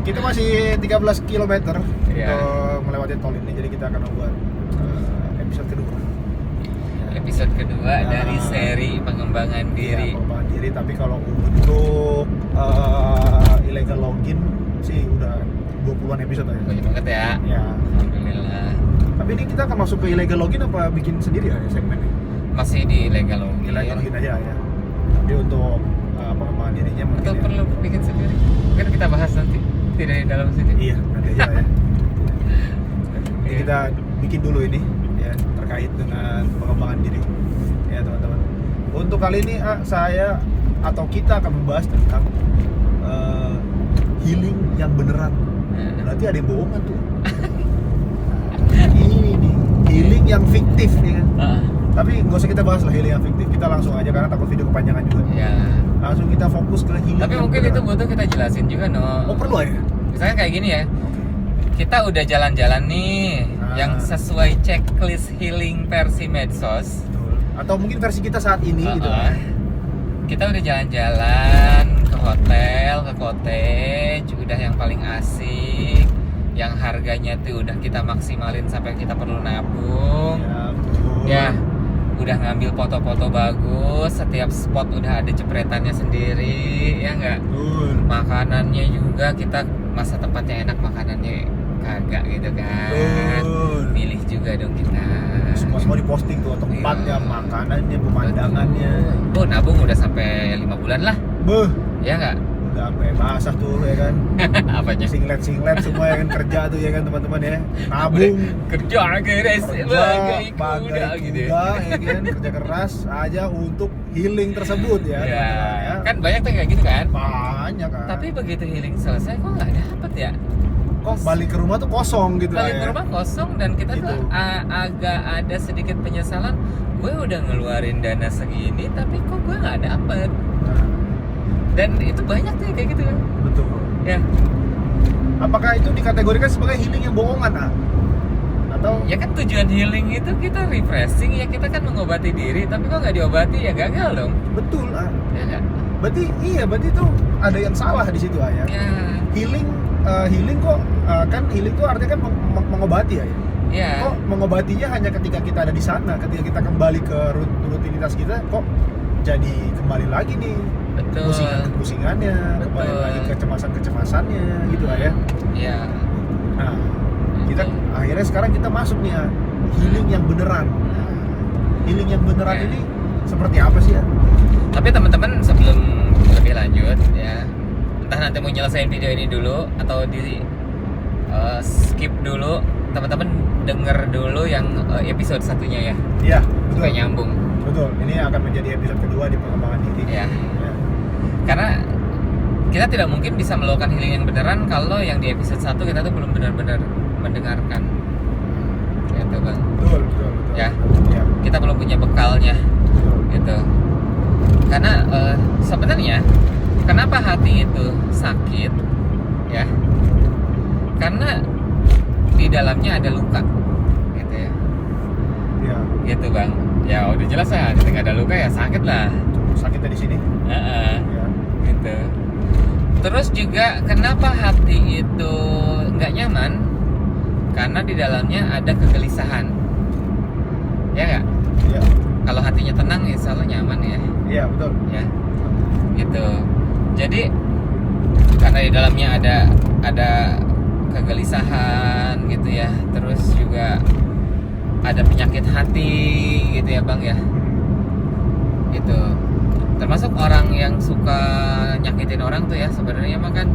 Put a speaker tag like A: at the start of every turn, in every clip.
A: Kita masih 13 km
B: Iya.
A: untuk melewati tol ini, jadi kita akan membuat episode kedua.
B: Episode kedua
A: Ya.
B: dari seri pengembangan diri.
A: Iya, pengembangan diri. Tapi kalau untuk illegal login sih udah 20-an episode aja.
B: Banyak banget ya.
A: Ya.
B: Alhamdulillah.
A: Tapi ini kita akan masuk ke illegal login apa bikin sendiri ya segmennya?
B: Masih di legal login.
A: Illegal login aja ya. Tapi untuk pengembangan dirinya mungkin
B: Atau
A: ya.
B: perlu bikin sendiri? Kan kita bahas nanti. Tidak di dalam sini.
A: Iya, nanti aja ya. Jadi kita bikin dulu ini ya terkait dengan pengembangan diri ya teman-teman. Untuk kali ini saya atau kita akan membahas tentang healing yang beneran. Berarti ada yang bohongan tuh. Ini nih healing yang fiktif ya kan. Tapi nggak usah kita bahas lah healing yang fiktif. Kita langsung aja karena takut video kepanjangan juga.
B: Ya.
A: Langsung kita fokus ke healing.
B: Tapi
A: yang
B: mungkin
A: beneran.
B: itu butuh kita jelasin juga, no.
A: Oh perlu ya?
B: Misalnya kayak gini ya. Kita udah jalan-jalan nih yang sesuai checklist healing versi medsos.
A: Betul. Atau mungkin versi kita saat ini gitu.
B: Kita udah jalan-jalan ke hotel, ke cottage, udah yang paling asik, yang harganya tuh udah kita maksimalin sampai kita perlu nabung.
A: Ya, betul.
B: Ya, udah ngambil foto-foto bagus, setiap spot udah ada jepretannya sendiri, ya nggak?
A: Betul.
B: Makanannya juga kita masa tempatnya enak, makanannya kagak gitu kan.
A: Betul.
B: Milih juga dong kita.
A: Semua diposting tuh tempatnya,
B: Iya.
A: makanannya, pemandangannya.
B: Oh, nabung udah sampai 5 bulan lah,
A: Beuh,
B: ya nggak?
A: udah sampai basah tuh ya kan.
B: Apanya?
A: Singlet semua ya kan kerja tuh ya kan teman-teman ya. Nabung.
B: Kerja keras bagai kuda gitu ya.
A: kuda, ya kan kerja keras aja untuk healing tersebut ya.
B: Ya,
A: teman-teman, ya.
B: kan banyak tuh kayak gitu kan.
A: Banyak kan.
B: Tapi begitu healing selesai kok nggak dapet ya.
A: kok balik ke rumah tuh kosong gitu
B: Balik
A: lah
B: ke
A: ya.
B: rumah kosong dan kita
A: Gitu.
B: tuh agak ada sedikit penyesalan. Gue udah ngeluarin dana segini tapi kok gue nggak dapet.
A: Nah,
B: Dan itu banyak tuh kayak gitu kan.
A: betul.
B: Ya,
A: Apakah itu dikategorikan sebagai healing yang bohongan, atau
B: ya kan tujuan healing itu kita refreshing ya, kita kan mengobati diri tapi kok nggak diobati ya gagal dong.
A: betul?
B: Ya nggak?
A: Berarti itu ada yang salah di situ ya.
B: Ya.
A: Healing kok kan healing tuh artinya kan mengobati ya.
B: Ya.
A: Kok mengobatinya hanya ketika kita ada di sana, ketika kita kembali ke rutinitas kita, kok jadi kembali lagi nih
B: Betul.
A: kepusingannya, kembali
B: Betul.
A: lagi kecemasannya gitu lah ya.
B: Ya.
A: Nah, kita akhirnya sekarang kita masuk nih ya, healing yang beneran. Healing yang beneran
B: Oke.
A: ini seperti apa sih ya?
B: Tapi teman-teman sebelum lebih lanjut ya, entah nanti mau nyelesain video ini dulu atau di skip dulu, teman-teman denger dulu yang episode satunya ya,
A: Iya, betul.
B: supaya nyambung
A: Betul. Ini akan menjadi episode kedua di pengembangan diri.
B: ya.
A: Ya.
B: Karena kita tidak mungkin bisa melakukan healing yang beneran kalau yang di episode 1 kita tuh belum benar-benar mendengarkan. Gitu bang.
A: Betul.
B: Ya.
A: Ya.
B: Kita belum punya bekalnya.
A: Betul.
B: Gitu. Karena sebenarnya kenapa hati itu sakit ya, karena di dalamnya ada luka gitu ya,
A: Ya.
B: gitu bang. Ya udah jelas ya, ketika ada luka ya sakit lah.
A: Sakitnya di sini.
B: Heeh,
A: Ya.
B: gitu. Terus juga kenapa hati itu nggak nyaman, karena di dalamnya ada kegelisahan ya nggak.
A: Ya.
B: Kalau hatinya tenang insya Allah nyaman ya.
A: Iya, betul.
B: Ya gitu. Jadi karena di dalamnya ada kegelisahan gitu ya, terus juga ada penyakit hati gitu ya bang ya, gitu. Termasuk orang yang suka nyakitin orang tuh ya, sebenarnya mah kan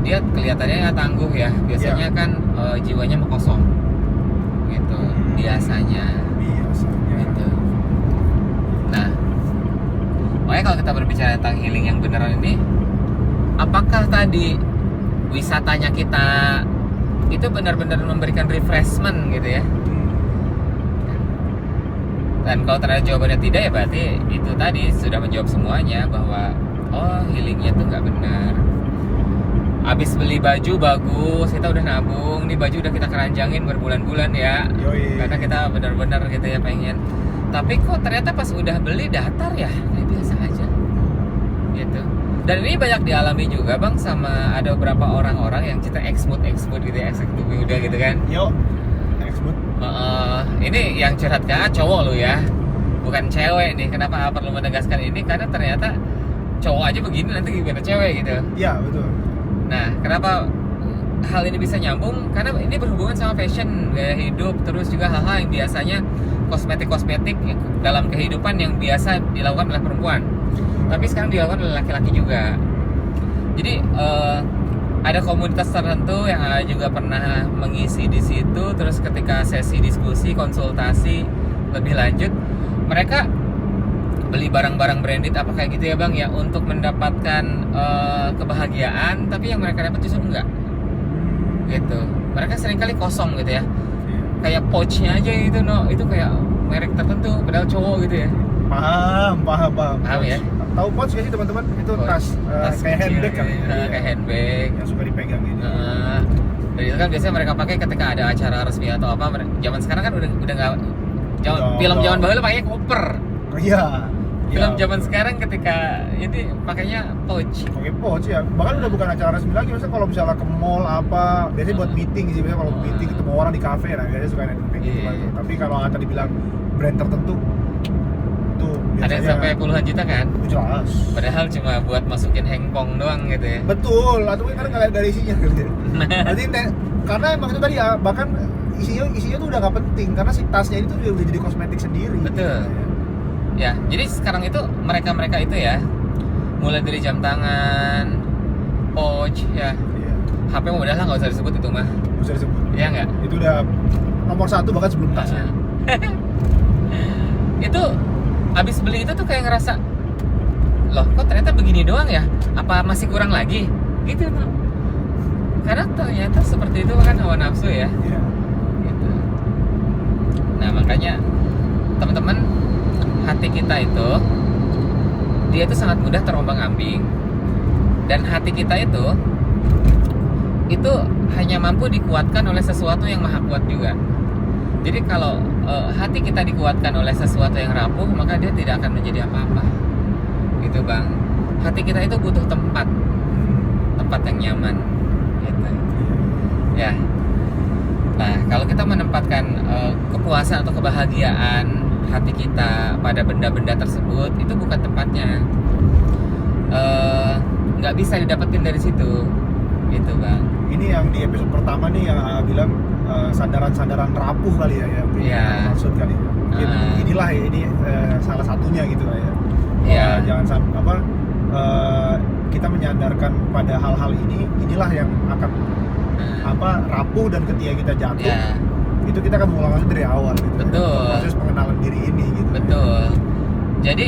B: dia kelihatannya ya tangguh ya, biasanya kan jiwanya mah kosong gitu biasanya gitu. Nah, makanya kalau kita berbicara tentang healing yang beneran ini, apakah tadi wisatanya kita itu benar-benar memberikan refreshment gitu ya? Dan kalau ternyata jawabannya tidak ya berarti itu tadi sudah menjawab semuanya, bahwa oh healingnya tuh nggak benar. Abis beli baju bagus, kita udah nabung, nih baju udah kita keranjangin berbulan-bulan ya.
A: Yoi.
B: Karena kita benar-benar gitu ya pengen. Tapi kok ternyata pas udah beli datar ya, kayak biasa aja gitu. Dan ini banyak dialami juga bang sama ada beberapa orang-orang yang kita exmood gitu ya, eksekutif muda gitu kan.
A: Yo, exmood.
B: Ini yang curhat cowok lu ya, bukan cewek nih. Kenapa perlu menegaskan ini? Karena ternyata cowok aja begini, nanti gimana cewek gitu.
A: Iya betul.
B: Nah, kenapa hal ini bisa nyambung? Karena ini berhubungan sama fashion, gaya hidup, terus juga hal-hal yang biasanya kosmetik dalam kehidupan yang biasa dilakukan oleh perempuan, tapi sekarang dilakukan oleh laki-laki juga. Jadi ada komunitas tertentu yang juga pernah mengisi di situ. Terus ketika sesi diskusi, konsultasi lebih lanjut, mereka beli barang-barang branded apa kayak gitu ya bang ya, untuk mendapatkan kebahagiaan, tapi yang mereka dapat justru enggak gitu. Mereka seringkali kosong gitu ya, kayak pouchnya aja gitu, itu kayak merek tertentu padahal cowok gitu ya.
A: Paham
B: ya.
A: Tahu pouch gak sih teman-teman? Itu tas kayak
B: kecil,
A: handbag kali ya.
B: kayak handbag
A: yang suka dipegang gitu.
B: Dan itu kan biasanya mereka pakai ketika ada acara resmi atau apa. Zaman sekarang kan udah nggak, film zaman bahula pakainya koper.
A: Iya.
B: Film zaman sekarang ketika ini pakainya pouch.
A: Pakai pouch ya. Bahkan udah bukan acara resmi lagi. Misalnya kalau misalnya ke mall apa, biasanya buat meeting sih. Biasanya kalau meeting ketemu orang di kafe, nah biasanya suka ada gitu. Tapi kalau tadi bilang brand tertentu, itu biasanya
B: ada yang sampai puluhan juta kan?
A: Jelas.
B: Padahal cuma buat masukin hengpong doang gitu ya.
A: Betul. Atau kan nggak lihat dari isinya gitu. Jadi karena emang itu tadi ya, bahkan isinya tuh udah nggak penting karena si tasnya itu udah jadi kosmetik sendiri.
B: Betul. Ya, jadi sekarang itu mereka itu ya, mulai dari jam tangan, pouch ya, HP mau udah lah nggak usah disebut itu mah.
A: Nggak usah disebut.
B: Iya nggak?
A: Itu udah nomor 1 bahkan sebelum tasnya.
B: Itu abis beli itu tuh kayak ngerasa, loh kok ternyata begini doang ya? Apa masih kurang lagi? Gitu tuh. Karena ternyata seperti itu kan hawa nafsu ya.
A: Iya.
B: Gitu. Nah makanya teman-teman, hati kita itu dia itu sangat mudah terombang-ambing, dan hati kita itu hanya mampu dikuatkan oleh sesuatu yang maha kuat juga. Jadi kalau hati kita dikuatkan oleh sesuatu yang rapuh, maka dia tidak akan menjadi apa-apa gitu bang. Hati kita itu butuh tempat yang nyaman gitu ya. Nah kalau kita menempatkan kepuasan atau kebahagiaan hati kita pada benda-benda tersebut, itu bukan tempatnya, nggak bisa didapetin dari situ gitu bang.
A: Ini yang di episode pertama nih yang bilang sandaran-sandaran rapuh kali ya,
B: Iya.
A: maksud kali ya. Mungkin inilah ya, ini salah satunya gitu lah ya.
B: Iya.
A: Jangan kita menyandarkan pada hal-hal inilah yang akan rapuh, dan ketika kita jatuh itu kita akan mengulang lagi dari awal gitu.
B: Betul.
A: Proses pengenalan diri ini gitu.
B: Betul. Jadi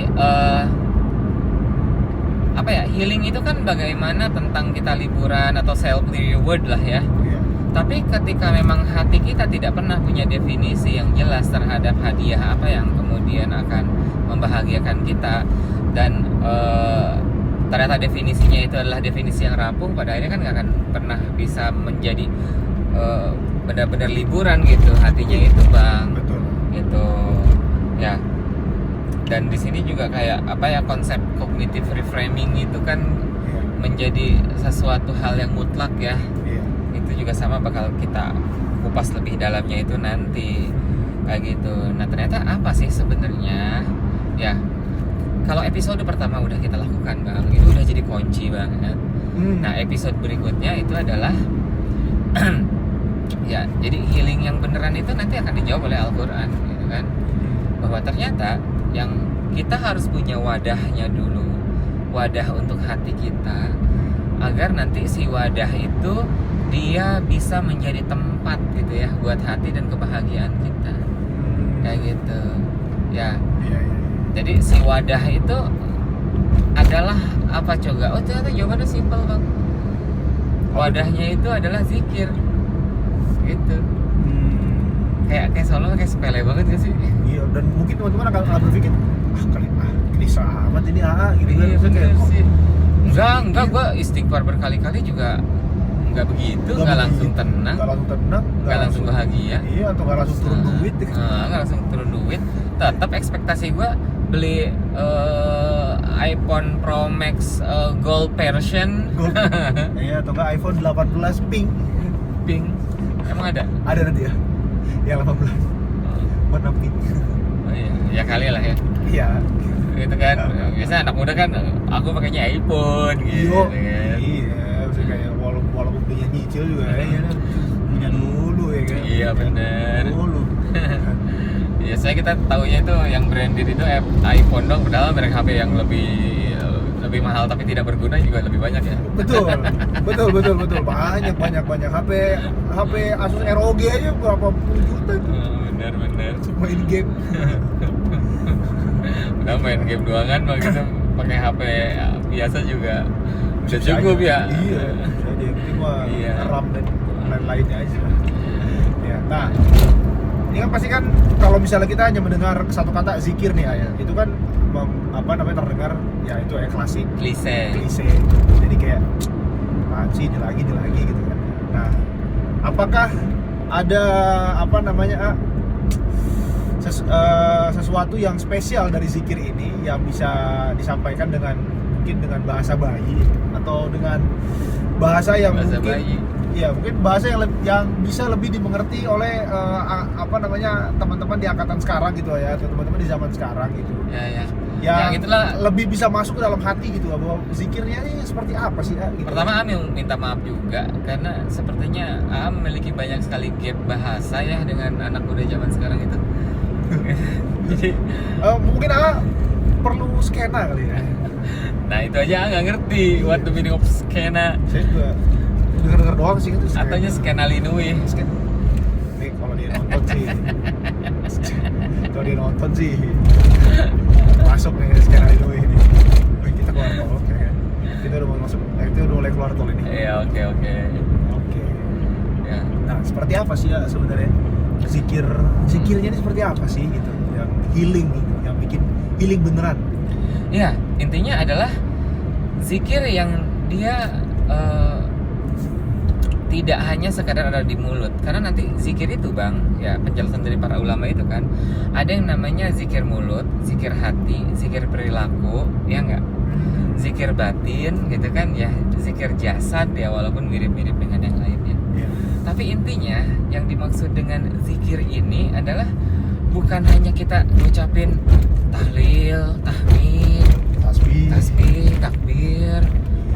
B: healing itu kan bagaimana tentang kita liburan atau self reward lah ya.
A: Iya.
B: Tapi ketika memang hati kita tidak pernah punya definisi yang jelas terhadap hadiah apa yang kemudian akan membahagiakan kita, dan ternyata definisinya itu adalah definisi yang rapuh, pada akhirnya kan nggak akan pernah bisa menjadi benar-benar liburan gitu hatinya itu bang.
A: Betul.
B: Gitu ya. Dan di sini juga kayak konsep cognitive reframing itu kan menjadi sesuatu hal yang mutlak ya. Itu juga sama bakal kita kupas lebih dalamnya itu nanti kayak gitu. Nah ternyata apa sih sebenarnya ya, kalau episode pertama udah kita lakukan bang, itu udah jadi kunci banget. Nah episode berikutnya itu adalah ya, jadi healing yang beneran itu nanti akan dijawab oleh Al-Quran gitu kan, bahwa ternyata yang kita harus punya wadahnya dulu, wadah untuk hati kita, agar nanti si wadah itu dia bisa menjadi tempat gitu ya buat hati dan kebahagiaan kita kayak gitu ya. Jadi si wadah itu adalah apa coba? Oh ternyata jawabannya simpel bang. Wadahnya itu adalah zikir gitu. Kayak solo kayak sepele banget gak sih?
A: Iya, dan mungkin teman-teman akan berpikir gelisah amat ini gitu kan.
B: Iya bener
A: Kayak,
B: sih. Enggak, gue istighfar berkali-kali juga nggak begitu, nggak langsung tenang, nggak langsung bahagia.
A: Iya, atau nggak langsung turun duit.
B: Nggak langsung turun duit. Tetap ekspektasi gue beli iPhone Pro Max Gold version.
A: Gold. Iya, atau enggak iPhone 18 pink.
B: Pink. Emang ada?
A: Ada nanti ya. Yang 18. Warna pink.
B: Oh, iya. Ya kali lah ya.
A: Iya.
B: Gitu kan. Biasanya anak muda kan aku pakainya iPhone gitu
A: Iya.
B: kan.
A: Iya, maksudnya kayak walaupun belinya nyicil juga ya kan. Punya dulu ya kan.
B: Iya, bener.
A: Dulu.
B: Ya saya kita taunya itu yang branded itu iPhone dong, padahal merek HP yang lebih mahal tapi tidak berguna juga lebih banyak ya.
A: Betul. Banyak HP Asus ROG aja berapa puluh juta itu.
B: Bener.
A: Untuk main game.
B: Udah main game doang kan, begitu pakai HP biasa juga udah
A: Bisa
B: cukup
A: aja.
B: ya.
A: Iya. Jadi yang penting mah
B: Iya.
A: RAM dan lain-lainnya aja. Ya. Nah, ini kan pasti kan kalau misalnya kita hanya mendengar satu kata zikir nih ya, itu kan terdengar ya itu ya klasik
B: Klise.
A: Jadi kayak apaan sih ini lagi gitu kan. Nah, apakah ada sesuatu yang spesial dari zikir ini yang bisa disampaikan mungkin dengan bahasa bayi atau dengan bahasa yang
B: Bahasa
A: mungkin
B: bayi.
A: ya mungkin bahasa yang bisa lebih dimengerti oleh teman-teman di angkatan sekarang gitu ya, atau teman-teman di zaman sekarang gitu.
B: Ya.
A: Yang
B: Itulah.
A: lebih bisa masuk ke dalam hati gitu bahwa zikirnya ini seperti apa sih gitu.
B: Pertama Am minta maaf juga karena sepertinya Am memiliki banyak sekali gap bahasa ya dengan anak muda zaman sekarang itu. Jadi
A: mungkin perlu skena kali ya.
B: nah itu aja nggak ngerti what the meaning of skena.
A: Saya juga dengar doang sih itu skena.
B: Ataunya skena linui.
A: Nih kalau dia nonton sih. Kalau dia nonton sih masuk nih skena itu ini. Wih, kita keluar tol ya. Kita udah mau masuk. Kita udah mulai keluar tol ini.
B: Iya, oke.
A: Oke.
B: Ya.
A: Nah, seperti apa sih ya sebenarnya zikirnya ini seperti apa sih gitu yang healing gitu, yang bikin healing beneran.
B: Ya, intinya adalah zikir yang dia tidak hanya sekadar ada di mulut. Karena nanti zikir itu Bang, ya penjelasan dari para ulama itu kan, ada yang namanya zikir mulut, zikir hati, zikir perilaku, ya enggak? Zikir batin gitu kan ya, zikir jasad ya walaupun mirip-mirip dengan yang lainnya. Tapi intinya yang dimaksud dengan zikir ini adalah bukan hanya kita ngucapin tahlil, tahmid, tasbih, takbir,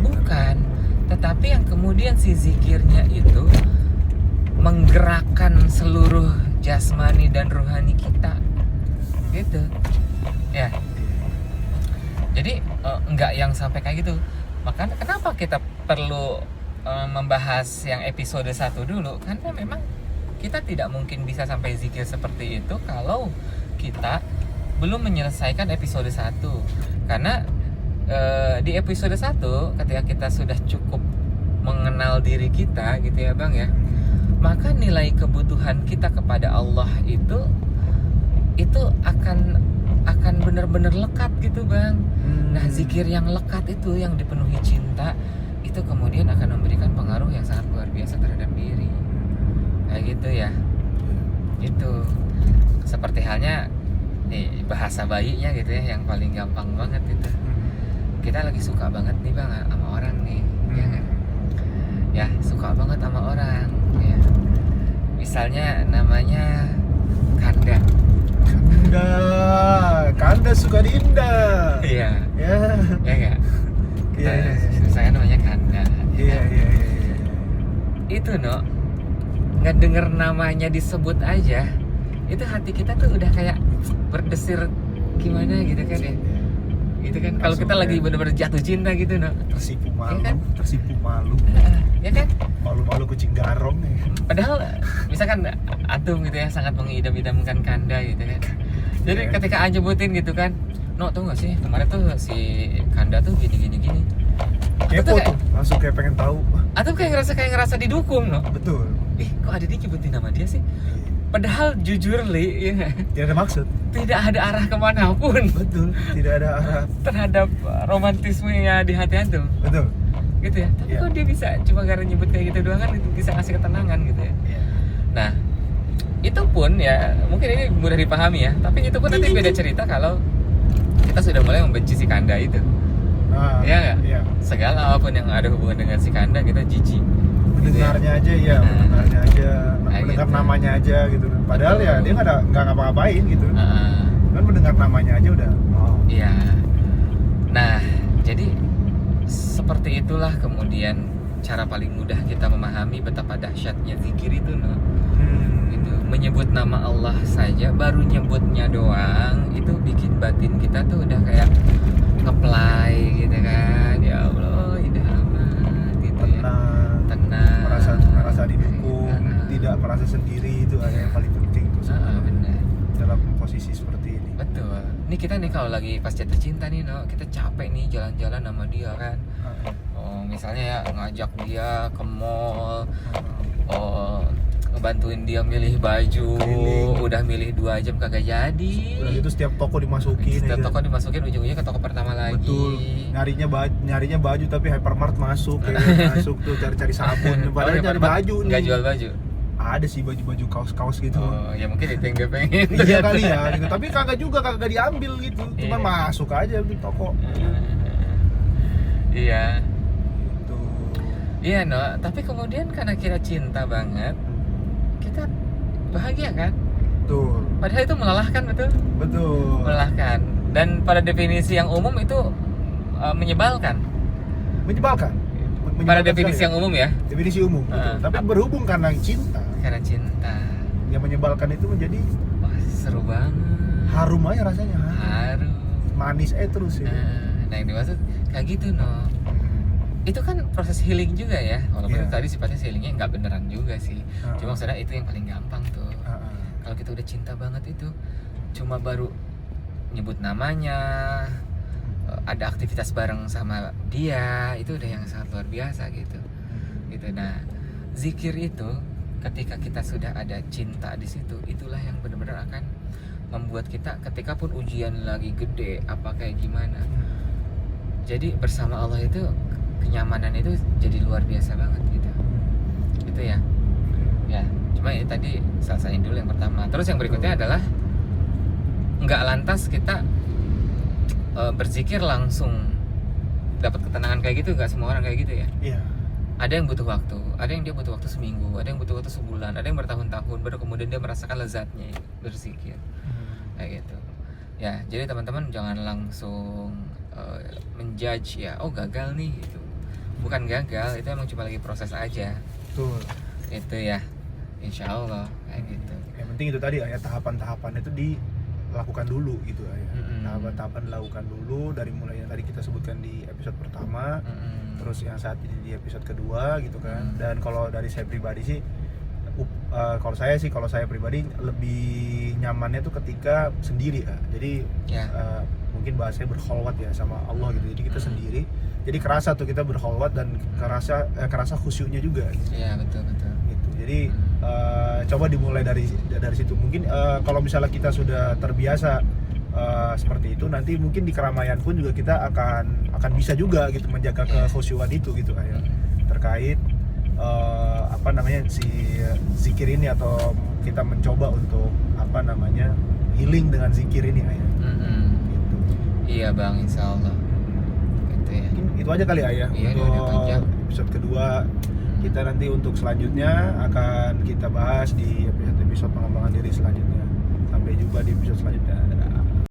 B: bukan. Tetapi yang kemudian si zikirnya itu menggerakkan seluruh jasmani dan rohani kita, gitu, ya. Jadi enggak yang sampai kayak gitu. Makanya kenapa kita perlu membahas yang episode 1 dulu, karena memang kita tidak mungkin bisa sampai zikir seperti itu kalau kita belum menyelesaikan episode 1. Karena di episode 1 ketika kita sudah cukup mengenal diri kita gitu ya Bang ya, maka nilai kebutuhan kita kepada Allah itu akan benar-benar lekat gitu Bang. Nah, zikir yang lekat itu, yang dipenuhi cinta, itu kemudian akan memberikan pengaruh yang sangat luar biasa terhadap diri. Kayak gitu ya. Itu seperti halnya nih bahasa bayinya gitu ya, yang paling gampang banget itu. Kita lagi suka banget nih Bang sama orang nih, ya kan? Ya, suka banget sama orang ya. Misalnya namanya Kanda.
A: Kanda suka Dinda.
B: Iya.
A: Ya.
B: Ya enggak? Kita
A: Iya.
B: saya namanya Kanda.
A: Iya.
B: Itu nggak denger namanya disebut aja, itu hati kita tuh udah kayak berdesir gimana gitu kan ya. Gitu kan. Kalau kita lagi bener-bener jatuh cinta gitu
A: Tersipu malu,
B: ya kan?
A: tersipu malu.
B: Ya kan?
A: Malu-malu kucing garong nih.
B: Padahal misalkan antum gitu ya sangat mengidam-idamkan Kanda gitu kan. Jadi
A: Iya.
B: ketika anjebutin gitu kan, tuh nggak sih kemarin tuh si Kanda tuh gini.
A: Kepo
B: kayak-
A: tuh, langsung kayak pengen tahu.
B: Atau kayak ngerasa didukung
A: Betul.
B: kok ada dia nyebutin nama dia sih? Padahal jujur Li, ya,
A: Tidak ada maksud.
B: tidak ada arah kemanapun
A: Betul. Tidak ada arah.
B: terhadap romantismenya di hati antum,
A: Betul.
B: gitu ya. Tapi
A: Iya.
B: kok dia bisa cuma karena nyebut kayak gitu doang kan bisa ngasih ketenangan gitu ya. Nah, itu pun ya mungkin ini mudah dipahami ya. Tapi itu pun nanti beda cerita kalau kita sudah mulai membenci si Kanda itu. Iya nggak?
A: Iya.
B: Segala apapun yang ada hubungan dengan si Kanda kita jijik.
A: Mendengarnya aja ya,
B: Nah.
A: mendengarnya aja,
B: Nah,
A: mendengar
B: gitu.
A: namanya aja gitu. Padahal ya
B: Betul.
A: dia nggak ngapa-ngapain gitu.
B: Heeh.
A: Kan mendengar namanya aja udah. Oh.
B: Iya. Nah, jadi seperti itulah kemudian cara paling mudah kita memahami betapa dahsyatnya zikir itu, no. Gitu. Menyebut nama Allah saja, baru nyebutnya doang itu bikin batin kita tuh udah kayak ngeplay gitu kan. Ya Allah, indah amat gitu ya. Tenang.
A: Merasa didukung, tidak merasa sendiri itu yang paling penting tuh sebenarnya.
B: Benar.
A: Dalam posisi seperti ini.
B: Betul. Ini kita nih kalau lagi pas jatuh cinta nih, no, kita capek nih jalan-jalan sama dia kan. Oh, misalnya ya ngajak dia ke mall, oh, ngebantuin dia milih baju,
A: Keliling.
B: udah milih 2 jam kagak jadi.
A: Udah gitu setiap toko dimasukin.
B: Setiap
A: ya.
B: toko dimasukin, ujung-ujungnya ke toko pertama lagi.
A: Betul. Nyarinya baju tapi hypermart masuk, masuk tuh cari-cari sabun. Padahal cari baju nih.
B: Nggak jual baju.
A: Ada sih baju-baju kaos-kaos gitu.
B: Oh, ya mungkin itu yang dia pengen.
A: Iya kali ya, gitu. Tapi kagak diambil gitu. Cuma
B: Iya.
A: masuk aja di toko.
B: Iya.
A: Gitu.
B: Iya, no. Tapi kemudian karena kita cinta banget, kita bahagia kan?
A: Betul.
B: Padahal itu melelahkan, betul?
A: Betul.
B: Melelahkan. Dan pada definisi yang umum itu menyebalkan.
A: Menyebalkan.
B: Pada
A: Menyebalkan
B: definisi
A: sekali.
B: yang umum ya.
A: Definisi umum. Betul. Tapi
B: Apa?
A: berhubung karena cinta,
B: Karena cinta.
A: yang menyebalkan itu menjadi
B: Wah, seru banget.
A: harum aja rasanya.
B: Harum.
A: Manis terus ya.
B: Nah, yang dimaksud kayak gitu, no. Itu kan proses healing juga ya. Walaupun
A: Iya.
B: tadi sifatnya healingnya nggak beneran juga sih.
A: Heeh.
B: Cuma maksudnya itu yang paling gampang tuh.
A: Heeh.
B: Kalau kita udah cinta banget itu, cuma baru nyebut namanya, ada aktivitas bareng sama dia, itu udah yang sangat luar biasa gitu. Gitu. Nah, zikir itu ketika kita sudah ada cinta di situ, itulah yang benar-benar akan membuat kita ketika pun ujian lagi gede apa kayak gimana. Jadi bersama Allah itu kenyamanan itu jadi luar biasa banget gitu. Gitu ya. Ya, cuma ini tadi selesaiin dulu yang pertama. Terus yang berikutnya adalah nggak lantas kita berzikir langsung dapat ketenangan kayak gitu. Nggak semua orang kayak gitu ya.
A: Iya.
B: Ada yang butuh waktu, ada yang dia butuh waktu seminggu, ada yang butuh waktu sebulan, ada yang bertahun-tahun baru kemudian dia merasakan lezatnya berzikir kayak gitu. Ya, jadi teman-teman jangan langsung menjudge ya, oh gagal nih gitu. Bukan gagal, itu emang cuma lagi proses aja.
A: Betul.
B: Itu ya, insya Allah kayak gitu.
A: Yang penting itu tadi ayat tahapan-tahapan itu dilakukan dulu gitu ya. Tahapan-tahapan dilakukan dulu dari mulai yang tadi kita sebutkan di episode pertama, terus yang saat ini di episode kedua gitu kan. Dan kalau dari saya pribadi sih, kalau saya pribadi lebih nyamannya tuh ketika sendiri ya. Jadi
B: Ya.
A: mungkin bahasanya berkholwat ya sama Allah gitu. Jadi kita sendiri. Jadi kerasa tuh kita berkholwat dan kerasa khusyuknya juga. Gitu.
B: Iya, betul.
A: Gitu. Jadi coba dimulai dari situ. Mungkin kalau misalnya kita sudah terbiasa seperti itu, nanti mungkin di keramaian pun juga kita akan bisa juga gitu menjaga kekhusyuan itu gitu kayak terkait si zikir ini, atau kita mencoba untuk healing dengan zikir ini ayah. Gitu.
B: Iya bang, insya Allah. Gitu ya.
A: Mungkin itu aja kali ayah
B: Iya,
A: untuk
B: udah panjang.
A: episode kedua. Kita nanti untuk selanjutnya akan kita bahas di episode pengembangan diri selanjutnya. Sampai jumpa di episode selanjutnya.